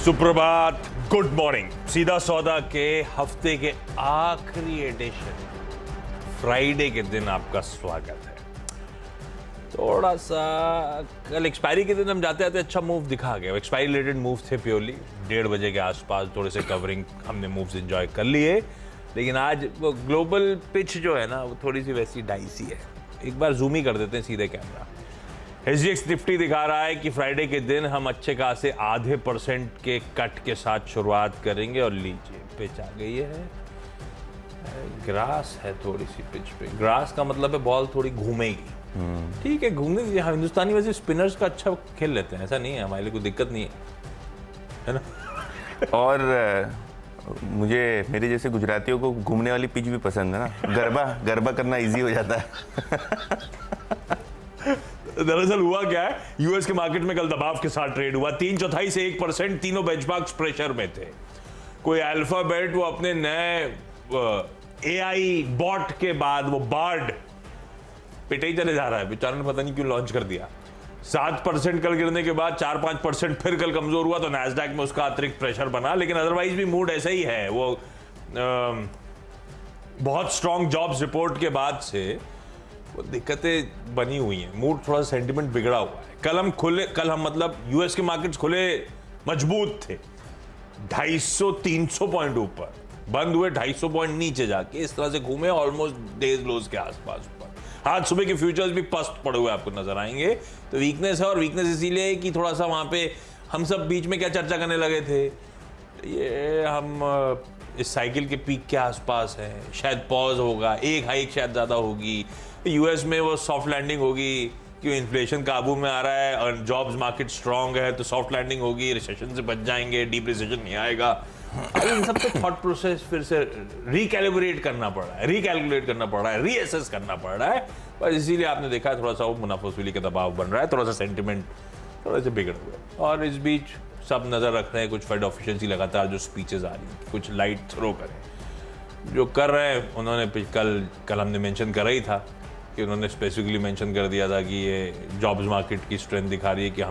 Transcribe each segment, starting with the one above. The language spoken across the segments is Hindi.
सुप्रभात, गुड मॉर्निंग। सीधा सौदा के हफ्ते के आखिरी एडिशन फ्राइडे के दिन आपका स्वागत है। थोड़ा सा कल एक्सपायरी के दिन हम जाते आते अच्छा मूव दिखा गया। एक्सपायरी रिलेटेड मूव थे प्योरली 1:30 बजे के आसपास, थोड़े से कवरिंग हमने मूव्स एंजॉय कर लिए। लेकिन आज वो ग्लोबल पिच जो है ना वो थोड़ी सी वैसी डाइसी है। एक बार जूम ही कर देते हैं सीधे कैमरा। SGX निफ्टी दिखा रहा है कि फ्राइडे के दिन हम अच्छे खासे 0.5% के कट के साथ शुरुआत करेंगे और लीजिए पिच आ गई है। ग्रास है थोड़ी सी पिच पे। ग्रास का मतलब है बॉल थोड़ी घूमेगी। ठीक है, घूमने दीजिए। हिंदुस्तानी वैसे स्पिनर्स का अच्छा खेल लेते हैं, ऐसा नहीं है, हमारे लिए कोई दिक्कत नहीं है ना। और मुझे मेरे जैसे गुजरातियों को घूमने वाली पिच भी पसंद है ना। गरबा करना इजी हो जाता है। दरअसल हुआ क्या है, यूएस के मार्केट में कल दबाव के साथ ट्रेड हुआ। 3/4 से 1% तीनों बेंचमार्क्स प्रेशर में थे। कोई अल्फाबेट वो अपने नए AI बॉट के बाद वो बार्ड पिटे ही चले जा रहा है। बेचारे ने पता नहीं क्यों लॉन्च कर दिया। 7% कल गिरने के बाद 4-5% फिर कल कमजोर हुआ तो नैस्डैक में उसका अतिरिक्त प्रेशर बना। लेकिन अदरवाइज भी मूड ऐसा ही है। वो बहुत स्ट्रॉन्ग जॉब्स रिपोर्ट के बाद से वो दिक्कतें बनी हुई हैं। मूड थोड़ा सेंटिमेंट बिगड़ा हुआ है। कल हम मतलब यूएस के मार्केट्स खुले मजबूत थे, 250-300 पॉइंट ऊपर, बंद हुए 250 पॉइंट नीचे जाके। इस तरह से घूमे ऑलमोस्ट डेज लोज के आसपास ऊपर। आज सुबह के फ्यूचर्स भी पस्त पड़े हुए आपको नजर आएंगे। तो वीकनेस है, और वीकनेस इसीलिए है कि थोड़ा सा वहां पे हम सब बीच में क्या चर्चा करने लगे थे, ये हम इस साइकिल के पीक के आसपास है, शायद पॉज होगा, एक हाइक शायद ज्यादा होगी, यूएस में वो सॉफ्ट लैंडिंग होगी क्यों इन्फ्लेशन काबू में आ रहा है और जॉब्स मार्केट स्ट्रांग है, तो सॉफ्ट लैंडिंग होगी, रिसेशन से बच जाएंगे, डीप रिसेशन नहीं आएगा। इन सब पे थॉट प्रोसेस फिर से रिकैलिब्रेट करना पड़ रहा है, रिकैलकुलेट करना पड़ रहा है, रीअसेस करना पड़ रहा है। बस इसीलिए आपने देखा है थोड़ा सा वो मुनाफा वसूली का दबाव बन रहा है, थोड़ा सा सेंटिमेंट थोड़े से बिगड़ हुआ। और इस बीच सब नजर रख रहे हैं कुछ फेड ऑफिशियल्स लगातार जो स्पीचेस आ रही हैं, कुछ लाइट थ्रो करें जो कर रहे हैं। उन्होंने कल हमने मेंशन करा ही था कि उन्होंने स्पेसिफिकली मेंशन कर दिया था कि ये जॉब्स मार्केट की स्ट्रेंथ दिखा रही है कि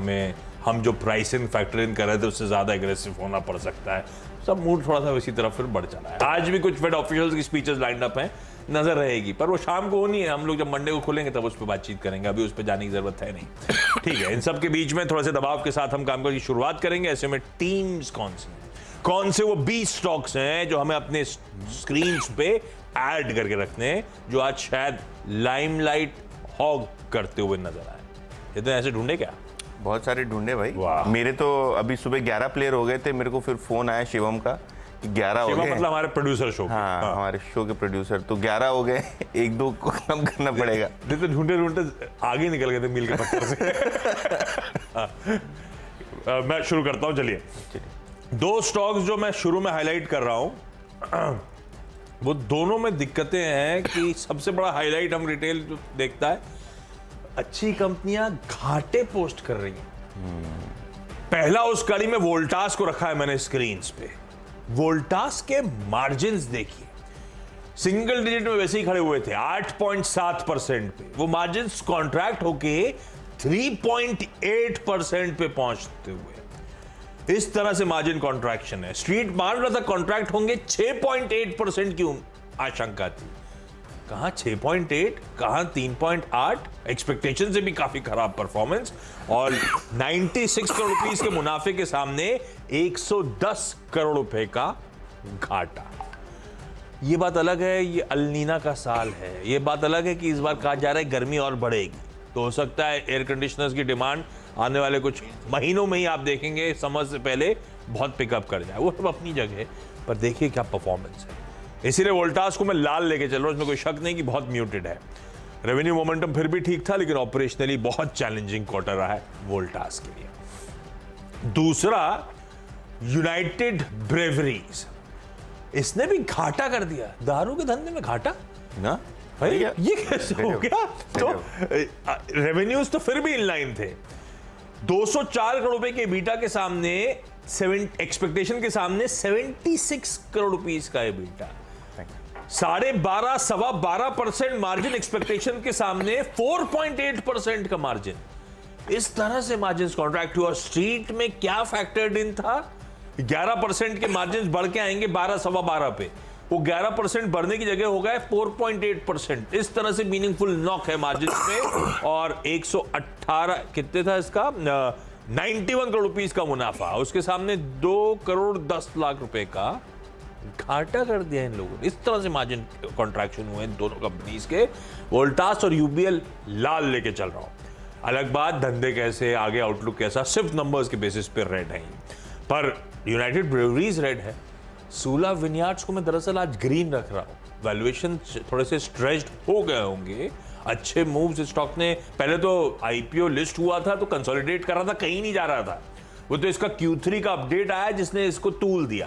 हम जो प्राइसिंग फैक्टर इन कर रहे थे उससे ज़्यादा एग्रेसिव होना पड़ सकता है। सब मूड थोड़ा सा इसी तरफ फिर बढ़ चला है। आज भी कुछ फेड ऑफिशियल्स की स्पीचेस लाइंड अप हैं, नजर रहेगी, पर वो शाम को होनी है। हम लोग जब मंडे को खोलेंगे तब उस पर बातचीत करेंगे, अभी उस पर जाने की जरूरत है नहीं। ठीक है, इन सब के बीच में थोड़े से दबाव के साथ हम कामकाज की शुरुआत करेंगे। ऐसे में टीम्स कौन से वो 20 स्टॉक्स हैं जो हमें अपने स्क्रीन पे ऐड करके रखने हैं, जो आज शायद लाइमलाइट हॉग करते हुए नजर आए। ये तो ऐसे ढूंढे क्या? बहुत सारे ढूंढे भाई। वाह। मेरे तो अभी सुबह 11 प्लेयर हो गए थे। मेरे को फिर फोन आया शिवम का कि 11 हो गए। मतलब हमारे प्रोड्यूसर शो। हाँ, हमारे शो के प्रोड्यूसर। तो 11 हो गए, 1-2 को कम करना पड़ेगा। तो ढूंढते आगे निकल गए थे मील के पत्थर से। मैं शुरू करता हूं, चलिए। 2 स्टॉक्स जो मैं शुरू में हाईलाइट कर रहा हूं, वो दोनों में दिक्कतें हैं कि सबसे बड़ा हाईलाइट हम रिटेल जो देखता है, अच्छी कंपनियां घाटे पोस्ट कर रही हैं। पहला उस कड़ी में वोल्टास को रखा है मैंने स्क्रीन पे। वोल्टास के मार्जिन्स देखिए, सिंगल डिजिट में वैसे ही खड़े हुए थे 8.7% पे। वो मार्जिन्स कॉन्ट्रैक्ट होके 3.8% पे पहुंचते हुए इस तरह से मार्जिन कॉन्ट्रैक्शन है। स्ट्रीट मान रहा था कॉन्ट्रैक्ट होंगे 6.8% की आशंका थी। कहां 6.8, कहां 3.8। एक्सपेक्टेशन से भी काफी खराब परफॉर्मेंस, और 96 करोड़ रुपीस के मुनाफे के सामने 110 करोड़ रुपए का घाटा। ये बात अलग है, ये अल्नीना का साल है। ये बात अलग है कि इस बार कहा जा रहा है गर्मी और बढ़ेगी, तो हो सकता है एयर कंडीशनर्स की डिमांड आने वाले कुछ महीनों में ही आप देखेंगे समर से पहले बहुत पिकअप कर जाए। वो सब अपनी जगह, पर देखिए क्या परफॉर्मेंस है। इसीलिए वोल्टास को मैं लाल लेके चल रहा हूं, इसमें कोई शक नहीं कि बहुत म्यूटेड है। रेवेन्यू मोमेंटम फिर भी ठीक था, लेकिन ऑपरेशनली बहुत चैलेंजिंग क्वार्टर रहा है वोल्टास के लिए। दूसरा, यूनाइटेड ब्रेवरीज, इसने भी घाटा कर दिया। दारू के धंधे में घाटा ना भाई, ये कैसे हो गया? तो रेवेन्यूज तो फिर भी इनलाइन थे। 204 करोड़ रुपए के बीटा के सामने एक्सपेक्टेशन के सामने 76 करोड़ रुपीस का बीटा। 12.5-12% मार्जिन एक्सपेक्टेशन के सामने 4.8% का मार्जिन। इस तरह से मार्जिन कॉन्ट्रैक्ट हुआ। स्ट्रीट में क्या फैक्टर्ड इन था? 11% के मार्जिन बढ़ के आएंगे 12 सवा 12 पे, वो 11% बढ़ने की जगह होगा 4.8%। इस तरह से मीनिंगफुल नॉक है मार्जिन पे। और 118 कितने था इसका 91 करोड़ रुपीस का मुनाफा, उसके सामने 2 करोड़ 10 लाख रुपए का घाटा कर दिया इन लोगों ने। इस तरह से मार्जिन कॉन्ट्रैक्शन हुए इन दोनों कंपनीज के। वोल्टास और यूबीएल लाल लेके चल रहा हूं। अलग बात धंधे कैसे आगे, आउटलुक कैसा, सिर्फ नंबर्स के बेसिस पे रेड है, पर यूनाइटेड ब्रेवरीज रेड है। सूला विनयार्ड्स को मैं दरअसल आज ग्रीन रख रहा हूं। वैल्यूएशन थोड़े से स्ट्रेच्ड हो गए होंगे, अच्छे मूव्स स्टॉक ने। पहले तो आईपीओ लिस्ट हुआ था तो कंसोलिडेट कर रहा था, कहीं नहीं जा रहा था। वो तो इसका Q3 का अपडेट आया जिसने इसको तूल दिया,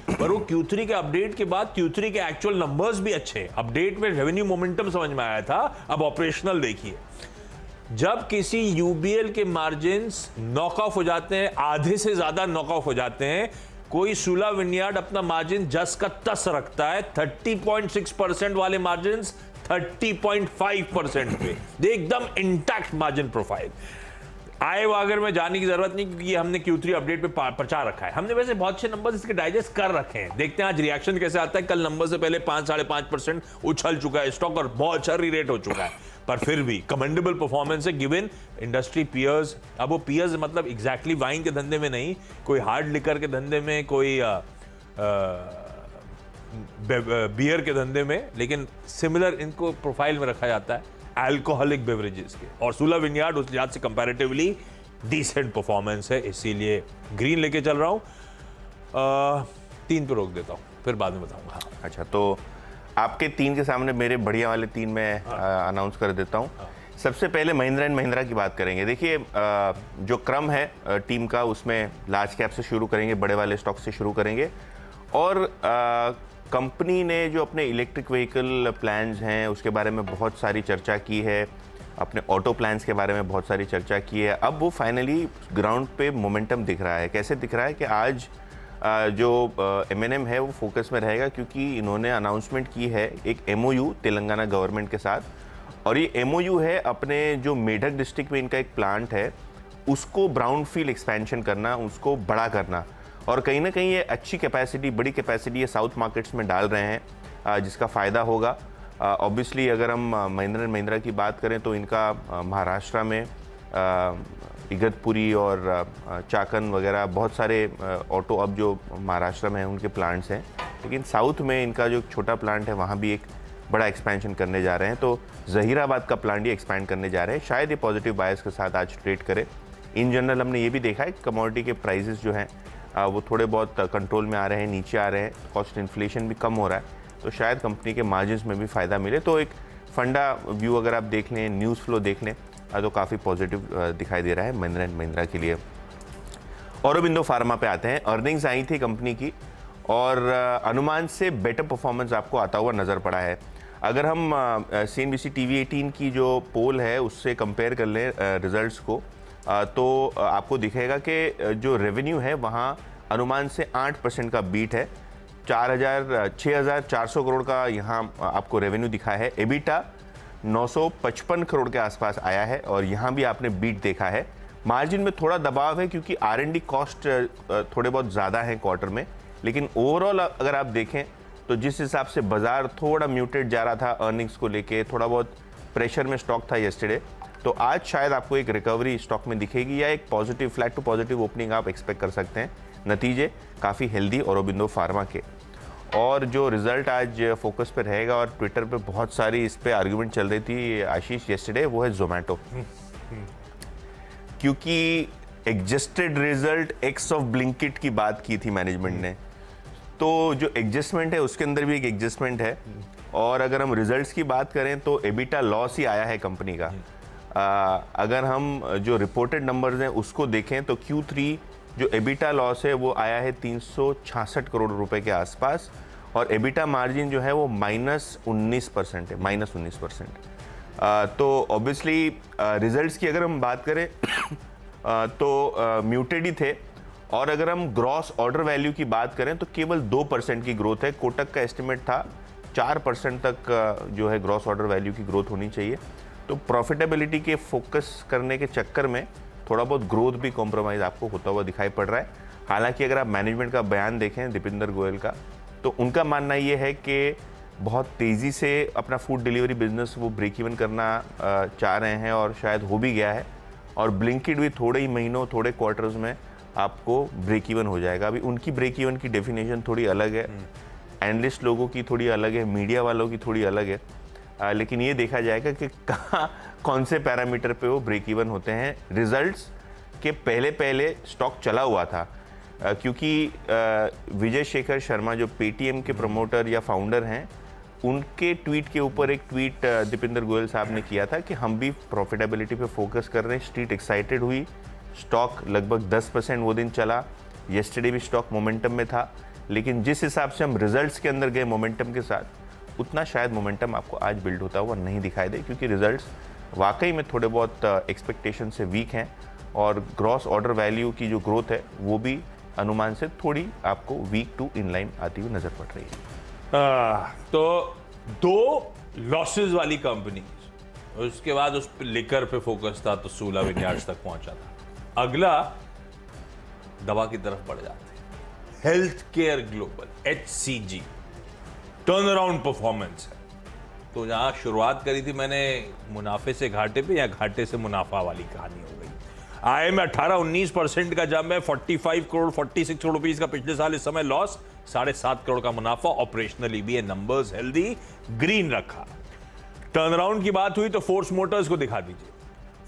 पर वो Q3 के अपडेट के बाद Q3 के एक्चुअल नंबर्स भी अच्छे। अपडेट में रेवेन्यू मोमेंटम समझ में आया था, अब ऑपरेशनल देखिए। जब किसी यूबीएल के मार्जिन्स नॉक ऑफ हो जाते हैं, आधे से ज्यादा नॉक ऑफ हो जाते हैं, कोई सूला विनयार्ड अपना मार्जिन जस का तस रखता है। 30.6% वाले मार्जिन्स 30.5% पे, एकदम इंटैक्ट मार्जिन प्रोफाइल। आए वागर में जाने की जरूरत नहीं, क्योंकि हमने Q3 अपडेट पे प्रचार रखा है। हमने वैसे बहुत अच्छे नंबर्स इसके डाइजेस्ट कर रखे हैं। देखते हैं आज रिएक्शन कैसे आता है। कल नंबर से पहले 5-5.5% उछल चुका है स्टॉक और बहुत अच्छा री-रेट हो चुका है, पर फिर भी कमेंडेबल परफॉर्मेंस है गिवन इंडस्ट्री पीयर्स। अब वो पीयर्स मतलब एग्जैक्टली वाइन के धंधे में नहीं, कोई हार्ड लिकर के धंधे में, कोई बियर के धंधे में, लेकिन सिमिलर इनको प्रोफाइल में रखा जाता है अल्कोहलिक बेवरेजेस के। और सूला विनयार्ड उस लिहाज से कंपैरेटिवली डिसेंट परफॉर्मेंस है, इसीलिए ग्रीन लेके चल रहा हूं। 3 पे रोक देता हूं, फिर बाद में बताऊंगा। हाँ। अच्छा, तो आपके 3 के सामने मेरे बढ़िया वाले 3 मैं अनाउंस कर देता हूं। सबसे पहले महिंद्रा एंड महिंद्रा की बात करेंगे। देखिए, जो क्रम है टीम का, उसमें लार्ज कैप से शुरू करेंगे, बड़े वाले स्टॉक से शुरू करेंगे। और कंपनी ने जो अपने इलेक्ट्रिक व्हीकल प्लान्स हैं उसके बारे में बहुत सारी चर्चा की है, अपने ऑटो प्लान्स के बारे में बहुत सारी चर्चा की है। अब वो फाइनली ग्राउंड पे मोमेंटम दिख रहा है। कैसे दिख रहा है कि आज जो M&M है वो फोकस में रहेगा, क्योंकि इन्होंने अनाउंसमेंट की है एक MOU तेलंगाना गवर्नमेंट के साथ। और ये MOU है अपने जो मेढक डिस्ट्रिक्ट में इनका एक प्लांट है उसको ब्राउन फील्ड एक्सपेंशन करना, उसको बड़ा करना। और कहीं ना कहीं ये अच्छी कैपेसिटी, बड़ी कैपेसिटी ये साउथ मार्केट्स में डाल रहे हैं, जिसका फ़ायदा होगा। ऑब्वियसली अगर हम महिंद्रा एंड महिंद्रा की बात करें तो इनका महाराष्ट्र में इगतपुरी और चाकन वगैरह बहुत सारे ऑटो अब जो महाराष्ट्र में हैं उनके प्लांट्स हैं, लेकिन साउथ में इनका जो छोटा प्लांट है वहाँ भी एक बड़ा एक्सपेंशन करने जा रहे हैं। तो जहीराबाद का प्लांट ये एक्सपैंड करने जा रहे हैं। शायद ये पॉजिटिव बायस के साथ आज ट्रेड करे। इन जनरल हमने ये भी देखा है कमोडिटी के प्राइसेस जो हैं वो थोड़े बहुत कंट्रोल में आ रहे हैं, नीचे आ रहे हैं, कॉस्ट इन्फ्लेशन भी कम हो रहा है, तो शायद कंपनी के मार्जिन्स में भी फ़ायदा मिले। तो एक फंडा व्यू अगर आप देख लें, न्यूज़ फ्लो देख लें, तो काफ़ी पॉजिटिव दिखाई दे रहा है महिंद्रा एंड महिंद्रा के लिए। औरोबिंदो फार्मा पे आते हैं। अर्निंग्स आई थी कंपनी की और अनुमान से बेटर परफॉर्मेंस आपको आता हुआ नज़र पड़ा है। अगर हम CNBC TV 18 की जो पोल है उससे कंपेयर कर लें रिजल्ट्स को, तो आपको दिखेगा कि जो रेवेन्यू है वहाँ अनुमान से 8% का बीट है। 6,400 करोड़ का यहाँ आपको रेवेन्यू दिखा है। एबिटा 955 करोड़ के आसपास आया है और यहाँ भी आपने बीट देखा है। मार्जिन में थोड़ा दबाव है क्योंकि R&D कॉस्ट थोड़े बहुत ज़्यादा हैं क्वार्टर में, लेकिन ओवरऑल अगर आप देखें तो जिस हिसाब से बाजार थोड़ा म्यूटेड जा रहा था अर्निंग्स को लेके, थोड़ा बहुत प्रेशर में स्टॉक था येस्टरडे, तो आज शायद आपको एक रिकवरी स्टॉक में दिखेगी या एक positive flat to positive opening आप एक्सपेक्ट कर सकते हैं। नतीजे काफ़ी हेल्दी औरोबिंदो फार्मा के। और जो रिजल्ट आज फोकस पे रहेगा और ट्विटर पे बहुत सारी इस पे आर्गुमेंट चल रही थी आशीष येस्टरडे, वो है जोमेटो। क्योंकि adjusted result x of Blinkit की बात की थी मैनेजमेंट ने, तो जो एडजस्टमेंट है उसके अंदर भी एक एडजस्टमेंट है। और अगर हम रिजल्ट्स की बात करें तो एबिटा लॉस ही आया है कंपनी का। अगर हम जो रिपोर्टेड नंबर्स हैं उसको देखें तो Q3 जो एबिटा लॉस है वो आया है 366 करोड़ रुपए के आसपास और एबिटा मार्जिन जो है वो -19% है, -19%। तो ऑब्वियसली रिजल्ट्स की अगर हम बात करें तो म्यूटेड ही थे। और अगर हम ग्रॉस ऑर्डर वैल्यू की बात करें तो केवल 2% की ग्रोथ है। कोटक का एस्टिमेट था 4% तक जो है ग्रॉस ऑर्डर वैल्यू की ग्रोथ होनी चाहिए। तो प्रॉफिटेबिलिटी के फोकस करने के चक्कर में थोड़ा बहुत ग्रोथ भी कॉम्प्रोमाइज़ आपको होता हुआ दिखाई पड़ रहा है। हालांकि अगर आप मैनेजमेंट का बयान देखें दीपेंद्र गोयल का, तो उनका मानना ये है कि बहुत तेज़ी से अपना फूड डिलीवरी बिजनेस वो ब्रेक इवन करना चाह रहे हैं और शायद हो भी गया है, और ब्लिंकिट भी थोड़े ही महीनों, थोड़े क्वार्टर्स में आपको ब्रेक इवन हो जाएगा। अभी उनकी ब्रेक इवन की डेफिनेशन थोड़ी अलग है, एनालिस्ट लोगों की थोड़ी अलग है, मीडिया वालों की थोड़ी अलग है, लेकिन ये देखा जाएगा कि कहाँ कौन से पैरामीटर पे वो ब्रेक इवन होते हैं। रिजल्ट्स के पहले स्टॉक चला हुआ था, क्योंकि विजय शेखर शर्मा जो पेटीएम के प्रमोटर या फाउंडर हैं, उनके ट्वीट के ऊपर एक ट्वीट दीपेंद्र गोयल साहब ने किया था कि हम भी प्रॉफिटेबिलिटी पे फोकस कर रहे हैं। स्ट्रीट एक्साइटेड हुई, स्टॉक लगभग 10% वो दिन चला। येस्टरडे भी स्टॉक मोमेंटम में था, लेकिन जिस हिसाब से हम रिजल्ट्स के अंदर गए मोमेंटम के साथ, उतना शायद मोमेंटम आपको आज बिल्ड होता हुआ नहीं दिखाई दे, क्योंकि रिजल्ट्स वाकई में थोड़े बहुत एक्सपेक्टेशन से वीक हैं, और ग्रॉस ऑर्डर वैल्यू की जो ग्रोथ है वो भी अनुमान से थोड़ी आपको वीक टू इनलाइन आती हुई नजर पड़ रही है। तो 2 लॉसेस वाली कंपनी, उसके बाद उस पे लिकर पे फोकस था तो सूला विन्यास तक पहुंचा था। अगला दवा की तरफ बढ़ जाते हैं, health care global HCG, turn around performance है। तो जहां शुरुआत करी थी मैंने मुनाफे से घाटे पे या घाटे से मुनाफा वाली कहानी हो गई। आय में 18-19% का जंप है, 45 करोड़ 46 करोड़ रुपीस का पिछले साल, इस समय लॉस 7.5 करोड़ का मुनाफा। ऑपरेशनली भी ये नंबर्स हेल्दी, ग्रीन रखा। टर्न अराउंड की बात हुई तो फोर्स मोटर्स को दिखा दीजिए,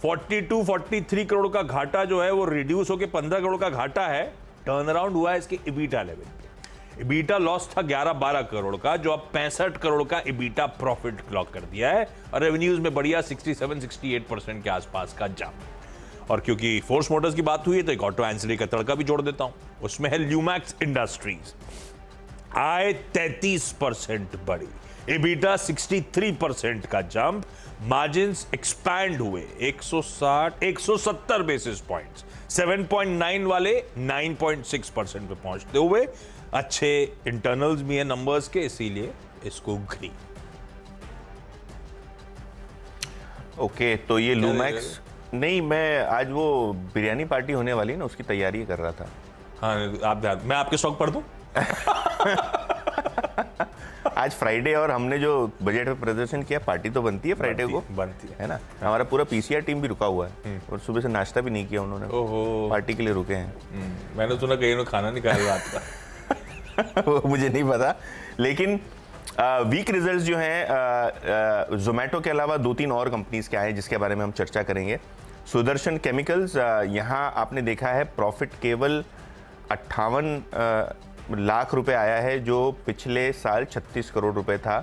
42-43 करोड़ का घाटा जो है वो रिड्यूस होकर 15 करोड़ का घाटा है। टर्न अराउंड हुआ है इसके इबीटा लेवल पे। इबीटा लॉस था 11-12 करोड़ का, जो अब 65 करोड़ का इबीटा प्रॉफिट क्लॉक कर दिया है, और रेवेन्यूज में बढ़िया 67-68% के आसपास का जंप। और क्योंकि फोर्स मोटर्स की बात हुई है तो एक ऑटो एंसिलरी का तड़का भी जोड़ देता हूं, उसमें है ल्यूमैक्स इंडस्ट्रीज। आय 33% बढ़ी, एबिटा 63% का जंप, मार्जिन्स एक्सपैंड हुए 170 बेसिस पॉइंट्स, 7.9 वाले 9.6% पे पहुंचते हुए। अच्छे इंटरनल्स भी है नंबर्स के, इसीलिए इसको ग्रीन। ओके, तो ये लूमैक्स नहीं, मैं आज वो बिरयानी पार्टी होने वाली है ना, उसकी तैयारी कर रहा था। हाँ, आप मैं आपके स्टॉक पढ़ दूं? आज फ्राइडे और हमने जो बजट में प्रदर्शन किया, पार्टी तो बनती है फ्राइडे को, बनती है ना। हमारा पूरा पीसीआर टीम भी रुका हुआ है, और सुबह से नाश्ता भी नहीं किया उन्होंने। ओहो, पार्टी के लिए रुके हैं। मैंने सुना कहीं उन्होंने खाना नहीं खाया रात का। वो मुझे नहीं पता, लेकिन वीक रिजल्ट्स जो हैं जोमेटो के अलावा 2-3 और कंपनीज के आए हैं जिसके बारे में हम चर्चा करेंगे। सुदर्शन केमिकल्स, यहाँ आपने देखा है प्रॉफिट केवल 58 लाख रुपए आया है, जो पिछले साल 36 करोड़ रुपए था।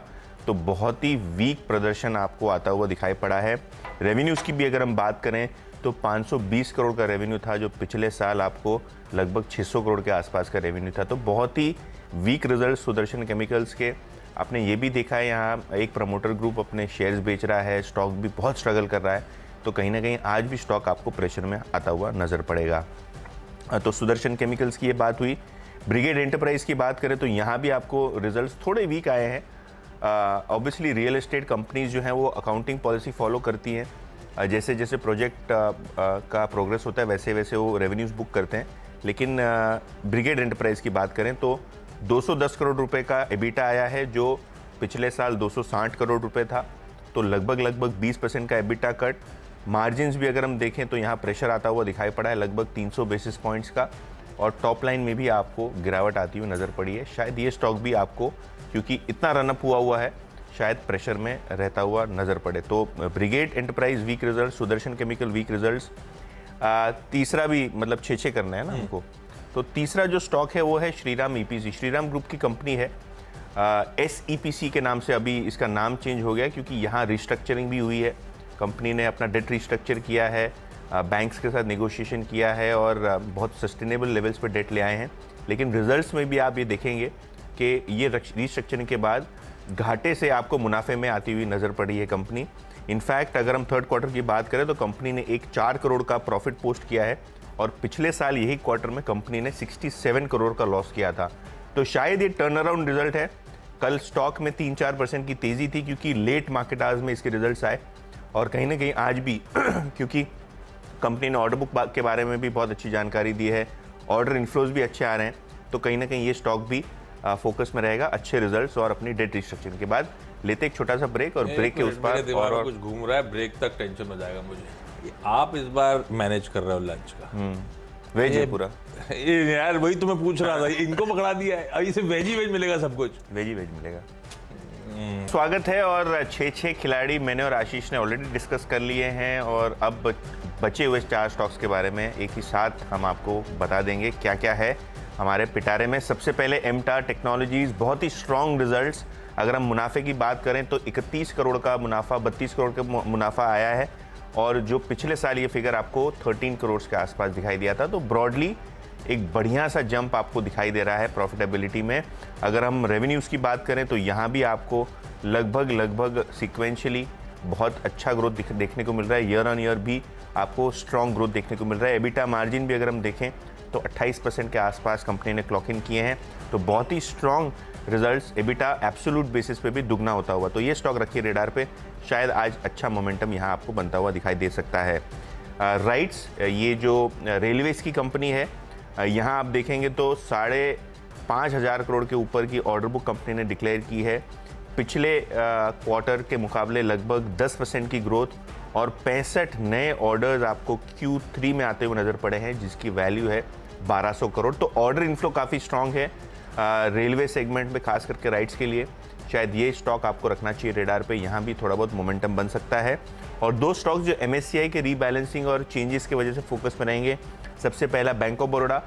तो बहुत ही वीक प्रदर्शन आपको आता हुआ दिखाई पड़ा है। रेवेन्यूज़ की भी अगर हम बात करें तो 520 करोड़ का रेवेन्यू था, जो पिछले साल आपको लगभग 600 करोड़ के आसपास का रेवेन्यू था। तो बहुत ही वीक रिजल्ट सुदर्शन केमिकल्स के। आपने ये भी देखा है, यहाँ एक प्रमोटर ग्रुप अपने शेयर्स बेच रहा है, स्टॉक भी बहुत स्ट्रगल कर रहा है, तो कहीं ना कहीं आज भी स्टॉक आपको प्रेशर में आता हुआ नज़र पड़ेगा। तो सुदर्शन केमिकल्स की ये बात हुई। ब्रिगेड एंटरप्राइज की बात करें तो यहाँ भी आपको रिजल्ट्स थोड़े वीक आए हैं। ऑब्वियसली रियल एस्टेट कंपनीज जो हैं वो अकाउंटिंग पॉलिसी फॉलो करती हैं, जैसे जैसे प्रोजेक्ट का प्रोग्रेस होता है वैसे वैसे वो रेवेन्यूज़ बुक करते हैं। लेकिन ब्रिगेड एंटरप्राइज की बात करें तो 210 करोड़ रुपए का एबिटा आया है, जो पिछले साल 260 करोड़ रुपए था। तो लगभग 20% का एबिटा कट। मार्जिन्स भी अगर हम देखें तो यहाँ प्रेशर आता हुआ दिखाई पड़ा है, लगभग 300 बेसिस पॉइंट्स का, और टॉप लाइन में भी आपको गिरावट आती हुई नज़र पड़ी है। शायद ये स्टॉक भी आपको, क्योंकि इतना रनअप हुआ है, शायद प्रेशर में रहता हुआ नज़र पड़े। तो Brigade Enterprise weak result, Sudarshan Chemical weak results. तीसरा भी मतलब 6 करना है ना हमको। तो तीसरा जो स्टॉक है वो है श्रीराम ईपीसी। श्रीराम ग्रुप की कंपनी है, SEPC के नाम से अभी इसका नाम चेंज हो गया, क्योंकि यहाँ रिस्ट्रक्चरिंग भी हुई है। कंपनी ने अपना डेट रिस्ट्रक्चर किया है, बैंक्स के साथ नेगोशिएशन किया है, और बहुत सस्टेनेबल लेवल्स पर डेट ले आए हैं। लेकिन रिजल्ट्स में भी आप ये देखेंगे कि ये रिस्ट्रक्चरिंग के बाद घाटे से आपको मुनाफे में आती हुई नज़र पड़ी है कंपनी। इनफैक्ट अगर हम थर्ड क्वार्टर की बात करें तो कंपनी ने एक 4 करोड़ का प्रॉफिट पोस्ट किया है, और पिछले साल यही क्वार्टर में कंपनी ने 67 करोड़ का लॉस किया था। तो शायद ये टर्न अराउंड रिजल्ट है। कल स्टॉक में 3-4% की तेज़ी थी, क्योंकि लेट मार्केट आवर्स में इसके रिजल्ट्स आए, और कहीं ना कहीं आज भी क्योंकि कंपनी ने ऑर्डर बुक के बारे में भी बहुत अच्छी जानकारी दी है, ऑर्डर इन्फ्लोज भी अच्छे आ रहे हैं, तो कहीं ना कहीं ये स्टॉक भी फोकस में रहेगा अच्छे रिजल्ट्स और अपनी डेट रिस्ट्रक्चरिंग के बाद। लेते एक छोटा सा ब्रेक और ब्रेक के उस मेरे पर दिमाग में और कुछ घूम रहा है, ब्रेक तक टेंशन हो जाएगा मुझे। ये आप इस बार मैनेज कर रहे हो लंच का? वेज है पूरा, ये यार वही तो मैं पूछ रहा था, इनको पकड़ा दिया है, अभी से वेज ही वेज मिलेगा सब कुछ। वेज ही वेज मिलेगा। स्वागत है। और 6 खिलाड़ी मैंने और आशीष ने ऑलरेडी डिस्कस कर लिए हैं और अब बचे हुए 4 स्टॉक्स के बारे में एक ही साथ हम आपको बता देंगे क्या क्या है हमारे पिटारे में। सबसे पहले एमटार टेक्नोलॉजीज, बहुत ही स्ट्रॉन्ग रिजल्ट्स। अगर हम मुनाफे की बात करें तो 31 करोड़ का मुनाफा, 32 करोड़ का मुनाफा आया है और जो पिछले साल ये फिगर आपको 13 करोड़ के आसपास दिखाई दिया था, तो ब्रॉडली एक बढ़िया सा जंप आपको दिखाई दे रहा है प्रॉफिटेबिलिटी में। अगर हम रेवेन्यूज़ की बात करें तो यहाँ भी आपको लगभग सिक्वेंशली बहुत अच्छा ग्रोथ देखने को मिल रहा है। ईयर ऑन ईयर भी आपको स्ट्रॉन्ग ग्रोथ देखने को मिल रहा है। एबिटा मार्जिन भी अगर हम देखें तो 28% के आसपास कंपनी ने क्लॉक इन किए हैं, तो बहुत ही strong results. EBITDA absolute basis पे भी दुगना होता हुआ, तो ये स्टॉक रखिए रेडार पे, शायद आज अच्छा मोमेंटम यहाँ आपको बनता हुआ दिखाई दे सकता है। राइट्स, ये जो रेलवेज़ की कंपनी है, यहाँ आप देखेंगे तो 5,500 करोड़ के ऊपर की ऑर्डर बुक कंपनी ने डिक्लेयर की है। पिछले क्वार्टर के मुकाबले लगभग 10% की ग्रोथ और 65 नए ऑर्डर्स आपको Q3 में आते हुए नज़र पड़े हैं, जिसकी वैल्यू है 1200 करोड़। तो ऑर्डर इनफ्लो काफ़ी स्ट्रांग है रेलवे सेगमेंट में, खास करके राइट्स के लिए। शायद ये स्टॉक आपको रखना चाहिए रेडार पे, यहाँ भी थोड़ा बहुत मोमेंटम बन सकता है। और 2 स्टॉक्स जो MSCI के रीबैलेंसिंग और चेंजेस की वजह से फोकस में रहेंगे। सबसे पहला बैंक ऑफ बड़ौदा,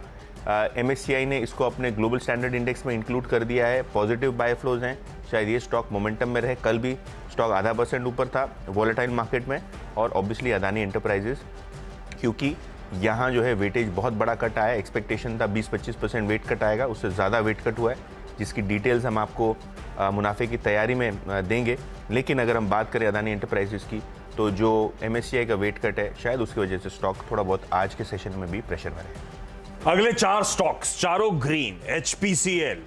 MSCI ने इसको अपने ग्लोबल स्टैंडर्ड इंडेक्स में इंक्लूड कर दिया है, पॉजिटिव बाय फ्लोज हैं, शायद ये स्टॉक मोमेंटम में रहे। कल भी स्टॉक 0.5% ऊपर था वॉलेटाइल मार्केट में। और ऑब्वियसली अदानी एंटरप्राइजेस, क्योंकि यहाँ जो है वेटेज बहुत बड़ा कट आया, एक्सपेक्टेशन था 20-25% वेट कट आएगा, उससे ज़्यादा वेट कट हुआ है, जिसकी डिटेल्स हम आपको मुनाफे की तैयारी में देंगे। लेकिन अगर हम बात करें अदानी एंटरप्राइजेस की, तो जो MSCI का वेट कट है, शायद उसकी वजह से स्टॉक थोड़ा बहुत आज के सेशन में भी प्रेशर में रहे। अगले 4 स्टॉक्स चारों green. HPCL,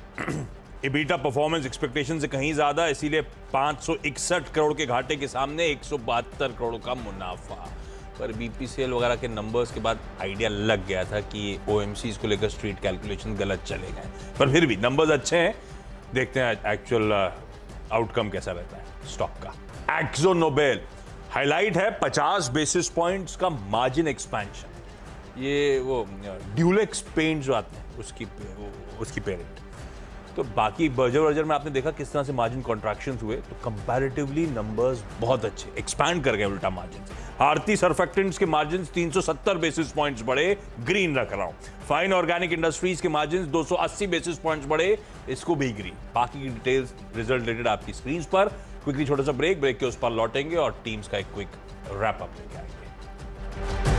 EBITDA performance expectation से कहीं ज्यादा, इसीलिए 561 करोड़ के घाटे के सामने 172 करोड़ का मुनाफा। पर BPCL वगैरह के नंबर्स के बाद आइडिया लग गया था कि OMCs को लेकर स्ट्रीट कैलकुलेशन गलत चले गए, पर फिर भी नंबर्स अच्छे हैं। देखते हैं एक्चुअल आउटकम कैसा रहता है स्टॉक का। एक्जो नोबेल, हाईलाइट है 50 बेसिस पॉइंट्स का मार्जिन एक्सपेंशन। ये वो ड्यूलेक्स पेंट जो आते हैं उसकी पेरेंट। तो बाकी बर्जर में आपने देखा किस तरह से मार्जिन कॉन्ट्रैक्शंस हुए, तो कंपैरेटिवली नंबर्स बहुत अच्छे, एक्सपैंड कर गए उल्टा मार्जिन। आरती सर्फेक्टेंट्स के मार्जिन 370 बेसिस पॉइंट्स बढ़े, ग्रीन रख रहा हूं। फाइन ऑर्गेनिक इंडस्ट्रीज के मार्जिन 280 बेसिस पॉइंट्स बढ़े, इसको भी ग्रीन। बाकी की डिटेल्स रिजल्ट रिलेटेड आपकी स्क्रीन पर। क्विकली छोटा सा ब्रेक के उस पर लौटेंगे और टीम्स का एक क्विक रैप अप लेके आएंगे।